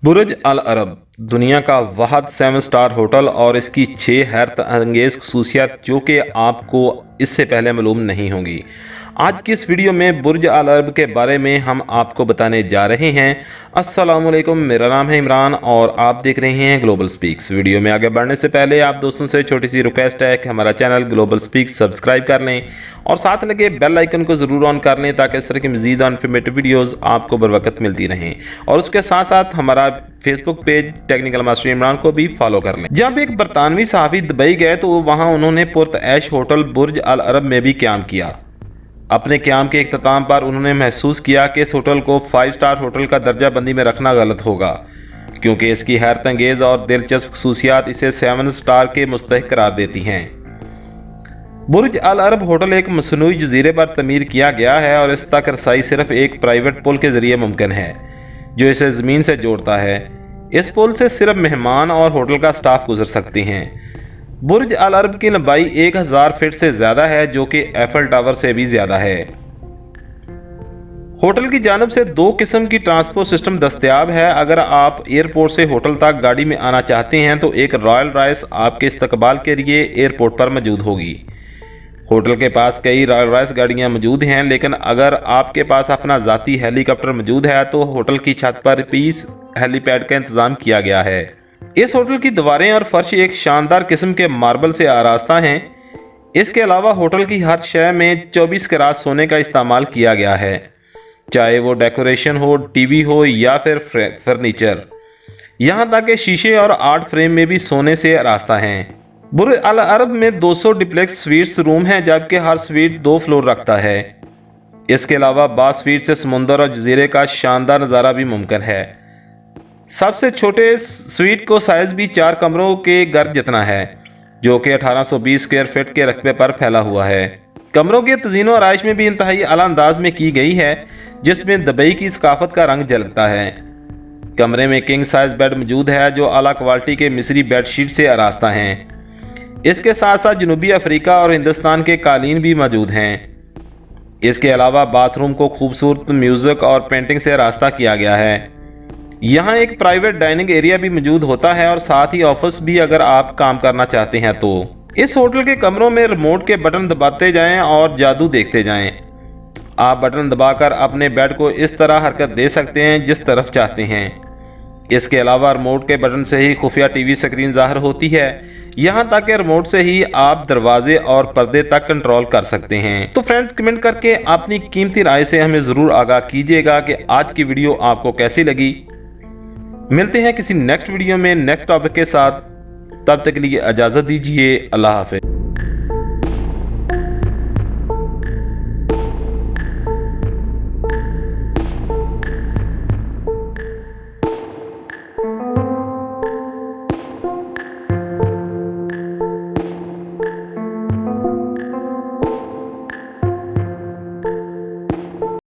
बुर्ज अल अरब दुनिया का वाहद 7 star hotel और इसकी 6 हैरत अंगेज़ खसूसियात जो कि आपको इससे पहले मालूम नहीं होंगी। आज की इस वीडियो में बुर्ज अल अरब के बारे में हम आपको बताने जा रहे हैं। अस्सलामुअलैकुम, मेरा नाम है इमरान और आप देख रहे हैं ग्लोबल स्पीक्स। वीडियो में आगे बढ़ने से पहले आप दोस्तों से छोटी सी रिक्वेस्ट है कि हमारा चैनल ग्लोबल स्पीक्स सब्सक्राइब कर लें और साथ लगे बेल आइकन को ज़रूर ऑन कर लें ताकि इस तरह की मज़ीद इन्फॉर्मेटिव वीडियोस आपको बर वक्त मिलती रहें। और उसके साथ साथ हमारा Facebook page technical master Imran को भी फॉलो कर लें। जब एक बरतानवी सहाफ़ी दुबई गए तो वहाँ उन्होंने पुरतऐश होटल बुर्ज अल अरब में भी क़याम किया। अपने क़याम के इख्तिताम पर उन्होंने महसूस किया कि इस होटल को 5 स्टार होटल का दर्जा बंदी में रखना गलत होगा, क्योंकि इसकी हैरत अंगेज़ और दिलचस्प खसूसियात इसे 7 स्टार के मुस्तहिक करार देती हैं। बुर्ज अल अरब होटल एक मसनूई जजीरे पर तमीर किया गया है और इस तक रसाई सिर्फ एक प्राइवेट पुल के ज़रिए मुमकिन है जो इसे ज़मीन से जोड़ता है। इस पुल से सिर्फ मेहमान और होटल का स्टाफ गुजर सकते हैं। बुर्ज अल अरब की लंबाई 1000 फीट से ज़्यादा है, जो कि एफल टावर से भी ज़्यादा है। होटल की जानिब से 2 किस्म की ट्रांसपोर्ट सिस्टम दस्तयाब है। अगर आप एयरपोर्ट से होटल तक गाड़ी में आना चाहते हैं तो एक रॉयल राइस आपके इस्तकबाल के लिए एयरपोर्ट पर मौजूद होगी। होटल के पास कई रॉयल राइस गाड़ियां मौजूद हैं, लेकिन अगर आपके पास अपना ज़ाती हेलीकॉप्टर मौजूद है तो होटल की छत पर पीस हेलीपैड का इंतज़ाम किया गया है। इस होटल की दीवारें और फर्श एक शानदार किस्म के मार्बल से आरास्ता हैं। इसके अलावा होटल की हर शय में 24 कैरेट सोने का इस्तेमाल किया गया है, चाहे वो डेकोरेशन हो, टीवी हो या फिर फर्नीचर। यहाँ तक कि शीशे और आर्ट फ्रेम में भी सोने से आरास्ता हैं। बुर्ज अल अरब में 200 डिप्लेक्स स्वीट्स रूम हैं, जबकि हर स्वीट 2 फ्लोर रखता है। इसके अलावा बास स्वीट से समुंदर और जजीरे का शानदार नज़ारा भी मुमकिन है। सबसे छोटे स्वीट को साइज भी 4 कमरों के घर जितना है, जो कि 1820 स्क्वायर फीट के रकबे पर फैला हुआ है। कमरों के तज़ीन और आराइश में भी इंतहाई आला अंदाज में की गई है, जिसमें दुबई की सकाफत का रंग झलकता है। कमरे में किंग साइज बेड मौजूद है, जो आला क्वालिटी के मिस्री बेडशीट से आरास्ता हैं। इसके साथ साथ जनूबी अफ्रीका और हिंदुस्तान के कालीन भी मौजूद हैं। इसके अलावा बाथरूम को खूबसूरत म्यूज़िक और पेंटिंग से आरास्ता किया गया है। यहाँ एक प्राइवेट डाइनिंग एरिया भी मौजूद होता है और साथ ही ऑफिस भी अगर आप काम करना चाहते हैं तो। इस होटल के कमरों में रिमोट के बटन दबाते जाएं और जादू देखते जाएं। आप बटन दबाकर अपने बेड को इस तरह हरकत दे सकते हैं जिस तरफ चाहते हैं। इसके अलावा रिमोट के बटन से ही खुफिया टीवी स्क्रीन ज़ाहिर होती है। यहाँ तक कि रिमोट से ही आप दरवाजे और पर्दे तक कंट्रोल कर सकते हैं। तो फ्रेंड्स, कमेंट करके अपनी कीमती राय से हमें ज़रूर आगाह कीजिएगा कि आज की वीडियो आपको कैसी लगी। मिलते हैं किसी नेक्स्ट वीडियो में नेक्स्ट टॉपिक के साथ। तब तक के लिए इजाज़त दीजिए। अल्लाह हाफ़िज़।